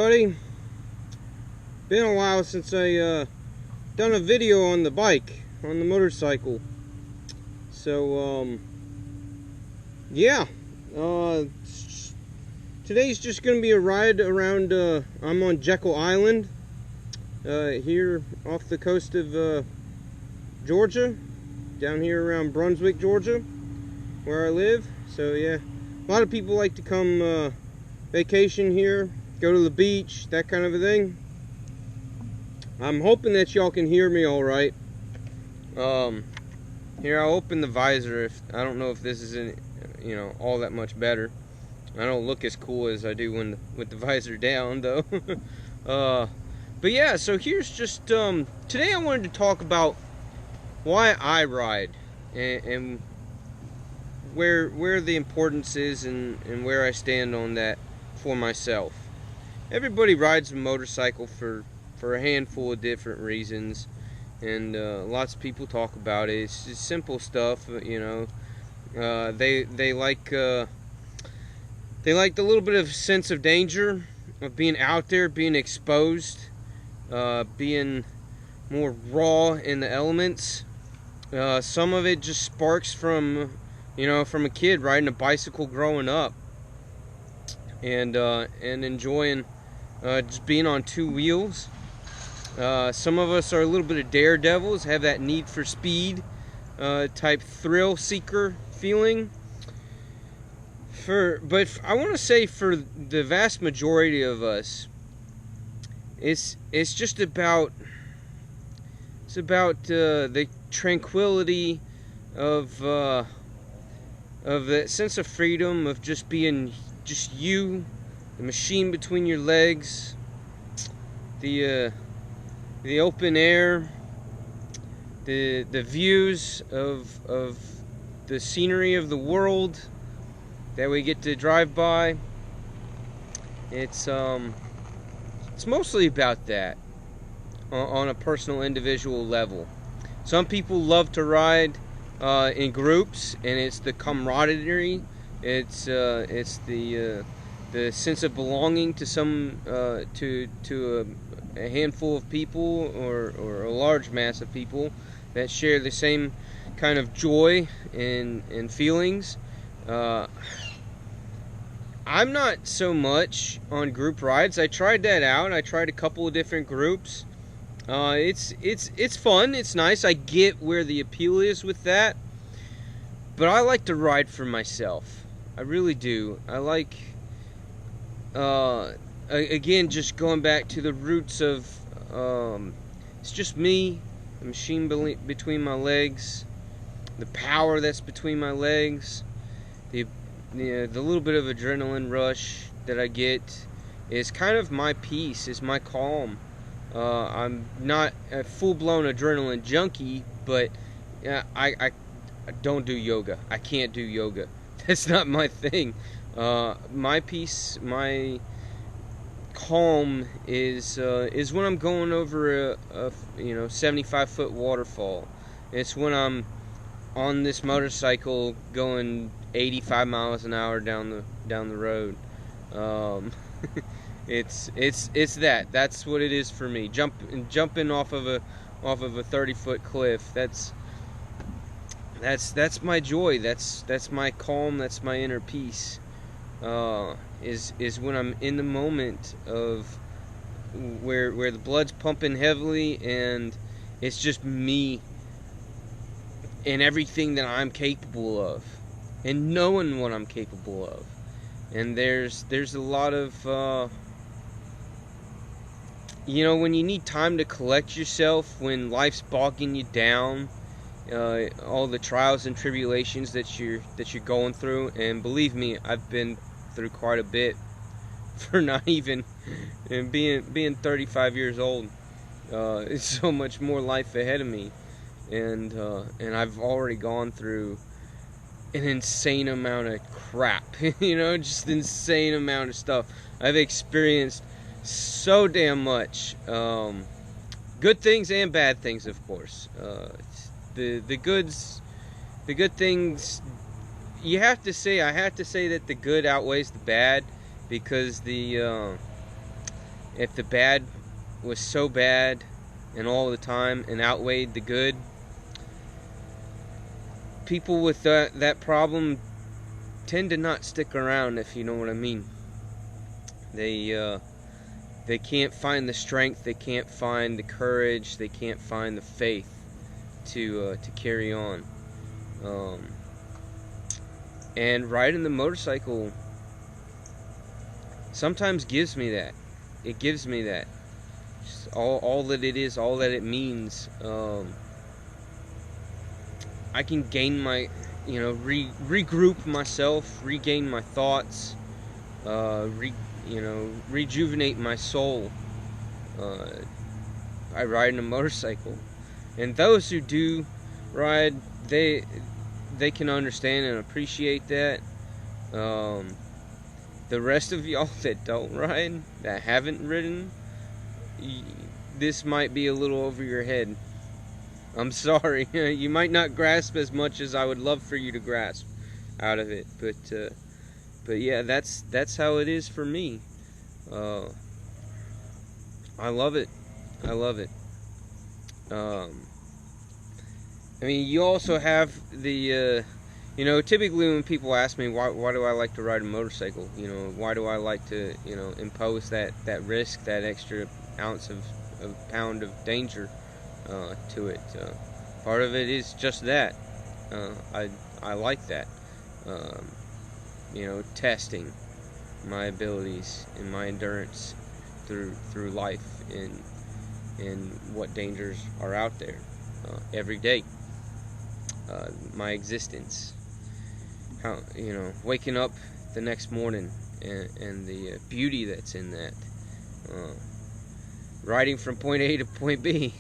everybody. Been a while since I done a video on the bike, on the motorcycle. So yeah, today's just gonna be a ride around. I'm on Jekyll Island, here off the coast of Georgia, down here around Brunswick, Georgia, where I live. So yeah, a lot of people like to come vacation here, go to the beach, that kind of a thing. I'm hoping that y'all can hear me all right. Here, I'll open the visor. I don't know if this is all that much better. I don't look as cool as I do with the visor down, though. But yeah, so here's just today I wanted to talk about why I ride and where the importance is and where I stand on that for myself. Everybody rides a motorcycle for a handful of different reasons, and lots of people talk about it. It's just simple stuff, They like the little bit of sense of danger of being out there, being exposed, being more raw in the elements. Some of it just sparks from a kid riding a bicycle growing up, and enjoying just being on two wheels. Some of us are a little bit of daredevils, have that need for speed type thrill seeker feeling. But I want to say for the vast majority of us, it's just about the tranquility of that sense of freedom of just being just you, the machine between your legs, the open air, the views of the scenery of the world that we get to drive by. It's mostly about that on a personal, individual level. Some people love to ride in groups, and it's the camaraderie. It's the sense of belonging to to a handful of people or a large mass of people that share the same kind of joy and feelings. I'm not so much on group rides. I tried that out. I tried a couple of different groups. It's fun. It's nice. I get where the appeal is with that. But I like to ride for myself. I really do. I like, again, just going back to the roots of, it's just me, the machine between my legs, the power that's between my legs, the little bit of adrenaline rush that I get is kind of my peace, is my calm. I'm not a full-blown adrenaline junkie, but I don't do yoga. I can't do yoga. That's not my thing. My peace, my calm is when I'm going over a 75-foot waterfall. It's when I'm on this motorcycle going 85 miles an hour down the road. It's that. That's what it is for me. Jumping off of a 30-foot cliff. That's my joy. That's my calm. That's my inner peace. Is when I'm in the moment of where the blood's pumping heavily and it's just me and everything that I'm capable of, and knowing what I'm capable of. And there's a lot of when you need time to collect yourself, when life's bogging you down, all the trials and tribulations that you're going through. And believe me, I've been through quite a bit for not even being 35 years old. It's so much more life ahead of me, and I've already gone through an insane amount of crap. Just insane amount of stuff. I've experienced so damn much, good things and bad things, of course. The good things, I have to say that the good outweighs the bad, because the if the bad was so bad and all the time and outweighed the good, people with that problem tend to not stick around, if you know what I mean. They can't find the strength, they can't find the courage, they can't find the faith to carry on. And riding the motorcycle sometimes gives me that. It gives me that. Just all that it is, all that it means. I can gain my, regroup myself, regain my thoughts, rejuvenate my soul by riding a motorcycle. And those who do ride, they can understand and appreciate that. The rest of y'all that don't ride, that haven't ridden, this might be a little over your head. I'm sorry. You might not grasp as much as I would love for you to grasp out of it, but yeah, that's how it is for me. I love it. I love it. I mean, you also have the typically when people ask me why do I like to ride a motorcycle, why do I like to impose that risk, that extra ounce of pound of danger to it. Part of it is just that. I like that. Testing my abilities and my endurance through life and what dangers are out there every day. My existence. How waking up the next morning and the beauty that's in that. Riding from point A to point B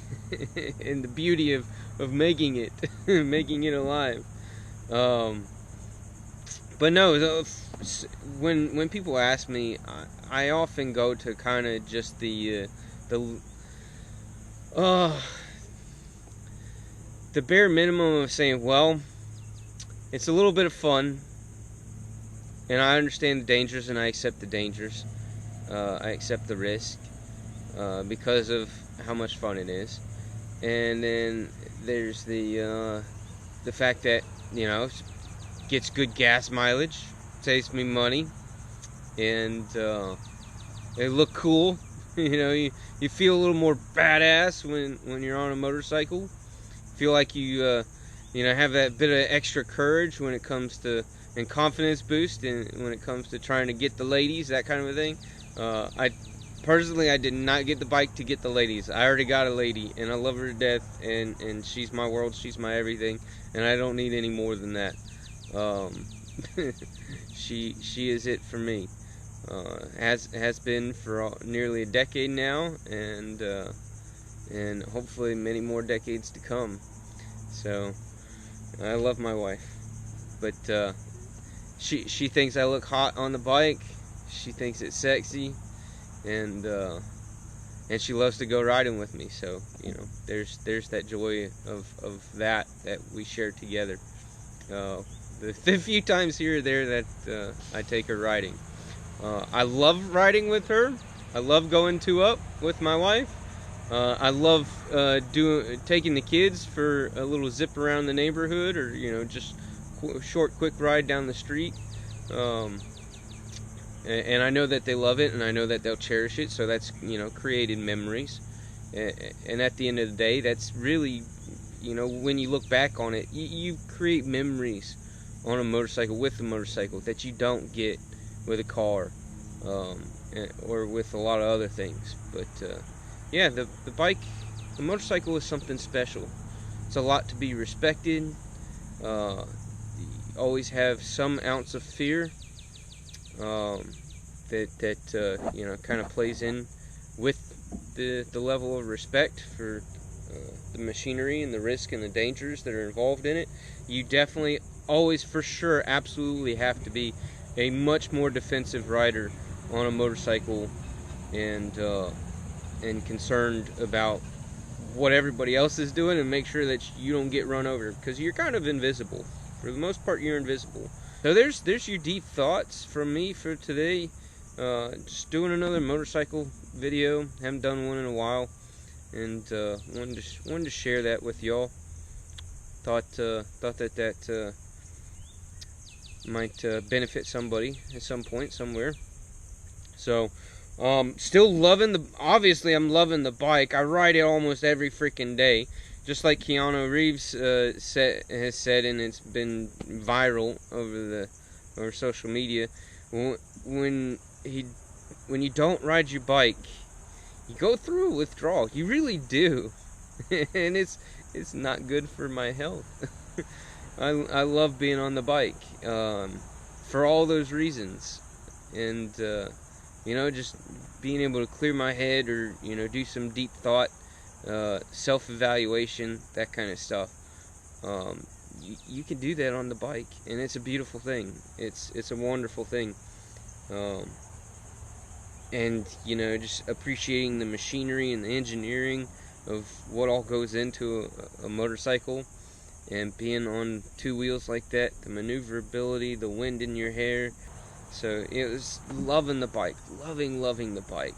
and the beauty of making it making it alive. But no, when people ask me, I often go to kind of just the bare minimum of saying, well, it's a little bit of fun, and I understand the dangers, and I accept the dangers. I accept the risk because of how much fun it is. And then there's the fact that it gets good gas mileage, saves me money, and they look cool. You feel a little more badass when you're on a motorcycle. Feel like you have that bit of extra courage when it comes to, and confidence boost, and when it comes to trying to get the ladies, that kind of a thing. I did not get the bike to get the ladies. I already got a lady, and I love her to death, and she's my world, she's my everything, and I don't need any more than that. She is it for me. Has been for nearly a decade now, and hopefully many more decades to come. So I love my wife, but she thinks I look hot on the bike. She thinks it's sexy, and she loves to go riding with me. So there's that joy of that we share together. The few times here or there that I take her riding. I love riding with her. I love going 2-up with my wife. I love taking the kids for a little zip around the neighborhood, or just short, quick ride down the street. And I know that they love it, and I know that they'll cherish it. So that's created memories. And at the end of the day, that's really when you look back on it, you create memories on a motorcycle, with a motorcycle, that you don't get with a car, or with a lot of other things. But yeah, the motorcycle is something special. It's a lot to be respected. You always have some ounce of fear that kind of plays in with the level of respect for the machinery and the risk and the dangers that are involved in it. You definitely always, for sure, absolutely have to be a much more defensive rider on a motorcycle, and concerned about what everybody else is doing, and make sure that you don't get run over, because you're kind of invisible. For the most part, you're invisible. So there's your deep thoughts from me for today. just doing another motorcycle video. Haven't done one in a while, and wanted to share that with y'all. Thought that might benefit somebody at some point somewhere. So still loving obviously I'm loving the bike. I ride it almost every freaking day, just like Keanu Reeves has said, and it's been viral over social media. When you don't ride your bike, you go through a withdrawal. You really do. And it's not good for my health. I love being on the bike for all those reasons, and just being able to clear my head, or do some deep thought, self-evaluation, that kind of stuff. You can do that on the bike, and it's a beautiful thing. It's a wonderful thing. And just appreciating the machinery and the engineering of what all goes into a motorcycle, and being on two wheels like that, the maneuverability, the wind in your hair. So it was loving the bike, loving the bike.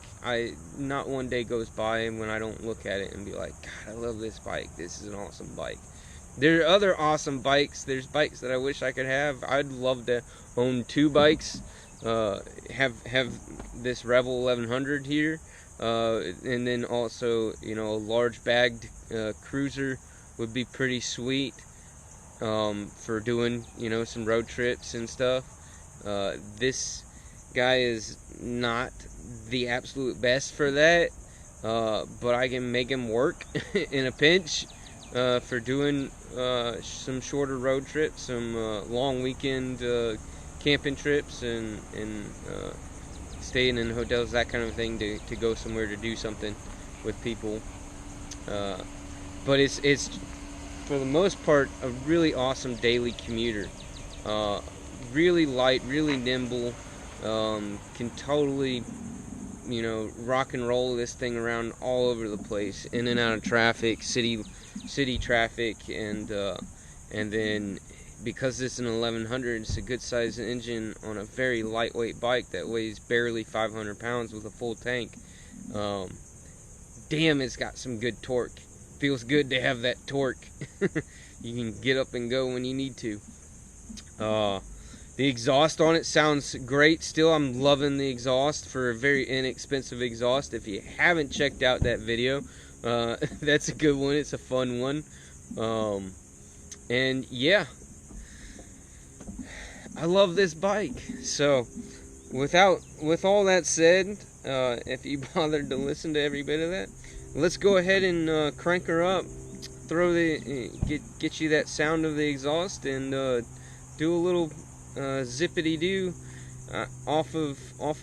Not one day goes by when I don't look at it and be like, God, I love this bike. This is an awesome bike. There are other awesome bikes. There's bikes that I wish I could have. I'd love to own two bikes. Have this Rebel 1100 here, and then also a large bagged cruiser would be pretty sweet for doing some road trips and stuff. This guy is not the absolute best for that, but I can make him work in a pinch for doing some shorter road trips, some long weekend camping trips, and staying in hotels, that kind of thing, to go somewhere to do something with people. But it's for the most part a really awesome daily commuter. Really light, really nimble. Can totally rock and roll this thing around all over the place, in and out of traffic, city traffic, and then because it's an 1100, it's a good sized engine on a very lightweight bike that weighs barely 500 pounds with a full tank. Damn, it's got some good torque. Feels good to have that torque. You can get up and go when you need to. The exhaust on it sounds great still. I'm loving the exhaust for a very inexpensive exhaust. If you haven't checked out that video, that's a good one. It's a fun one. And yeah, I love this bike. So with all that said, if you bothered to listen to every bit of that, let's go ahead and crank her up, get you that sound of the exhaust, and do a little zippity-doo off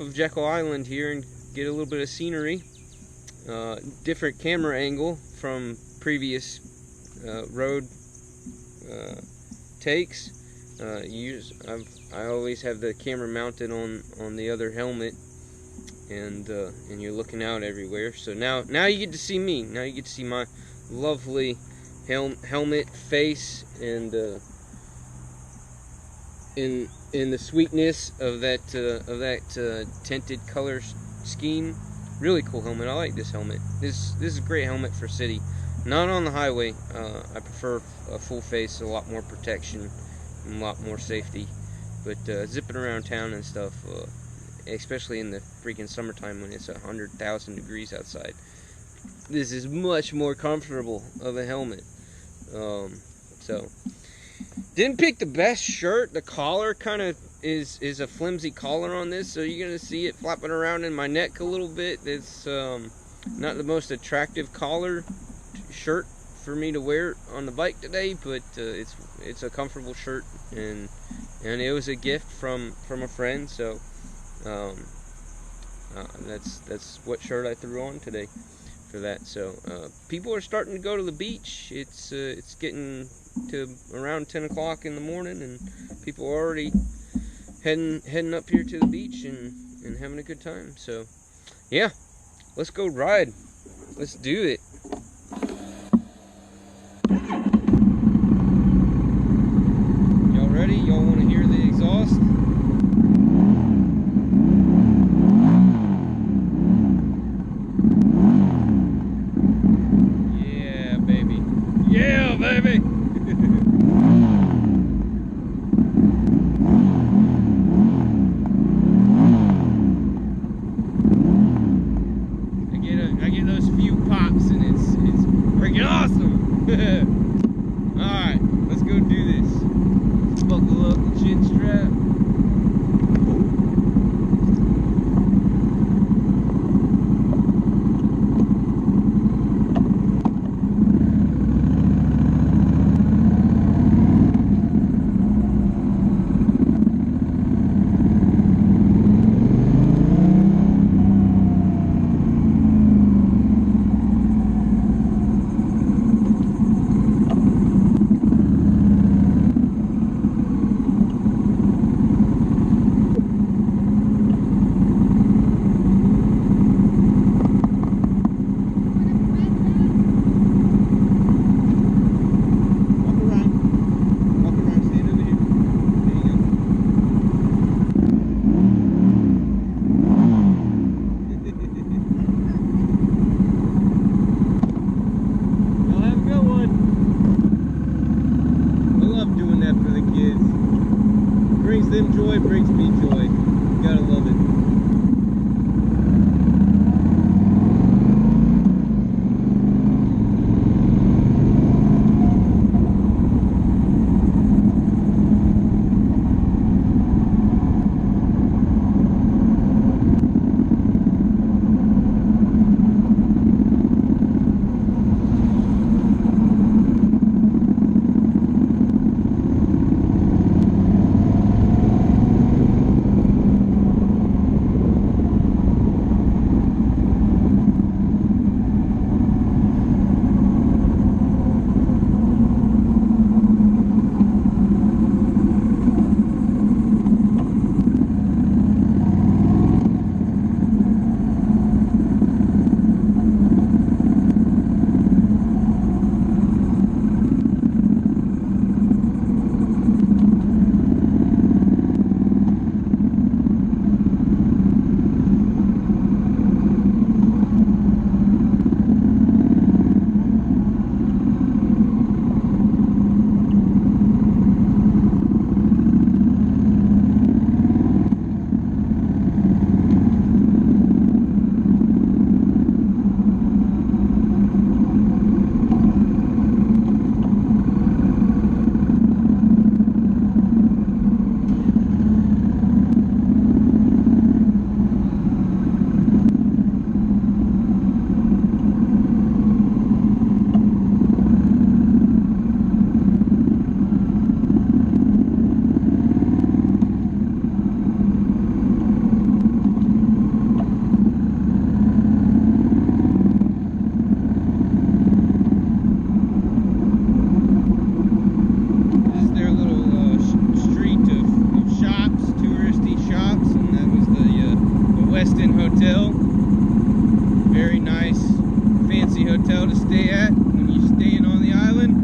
of Jekyll Island here, and get a little bit of scenery, different camera angle from previous road takes. I always have the camera mounted on the other helmet, and you're looking out everywhere. So now you get to see me. Now you get to see my lovely helmet, face, and in the sweetness of that tinted color scheme. Really cool helmet. I like this helmet. This is a great helmet for city. Not on the highway. I prefer a full face, a lot more protection, and a lot more safety. But zipping around town and stuff, especially in the freaking summertime when it's 100,000 degrees outside, this is much more comfortable of a helmet. So didn't pick the best shirt. The collar kind of is a flimsy collar on this, so you're gonna see it flapping around in my neck a little bit. It's not the most attractive collar shirt for me to wear on the bike today, but it's a comfortable shirt, and it was a gift from a friend, so that's what shirt I threw on today for that. So people are starting to go to the beach. It's getting to around 10 o'clock in the morning, and people are already heading up here to the beach and having a good time. So yeah, let's go ride. Let's do it. Y'all ready? Y'all want to hear the exhaust? right. I get those few pops and it's freaking awesome. Alright, let's go do this. Buckle up the chin strap. Brings them joy, brings me joy. You gotta love it. Hotel. Very nice, fancy hotel to stay at when you're staying on the island.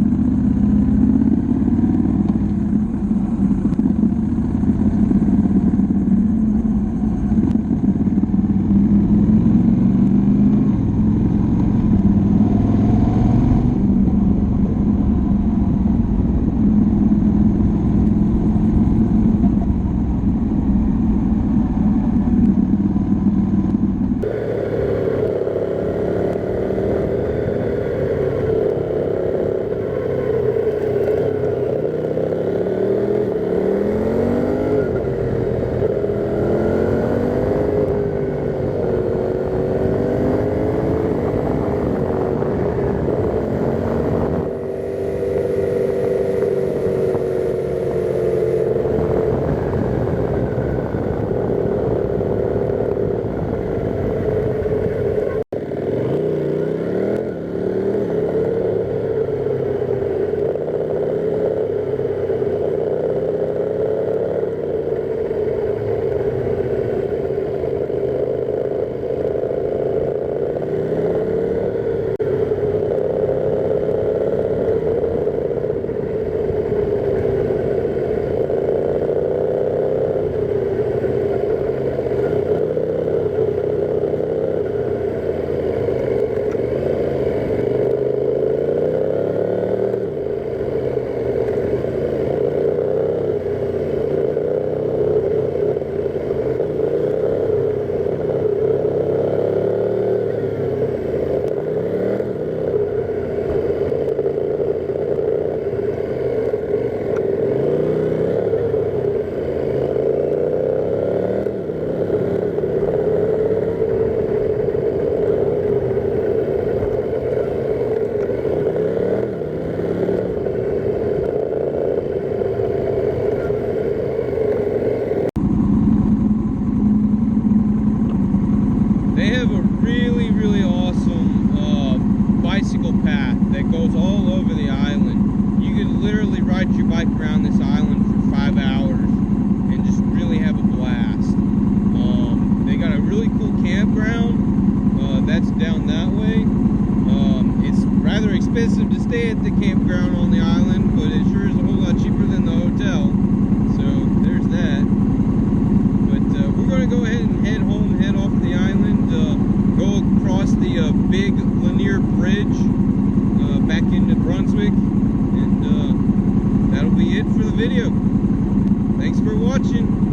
literally ride your bike around this island for 5 hours and just really have a blast. They got a really cool campground. That's down that way. It's rather expensive to stay at the campground on the island, but it sure is a whole lot cheaper than the hotel. So there's that. But we're going to go ahead and head home, head off the island, go across the big Lanier Bridge back into Brunswick, and that'll be it for the video. Thanks for watching.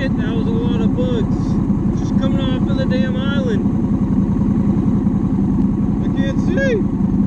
That was a lot of bugs just coming off of the damn island. I can't see.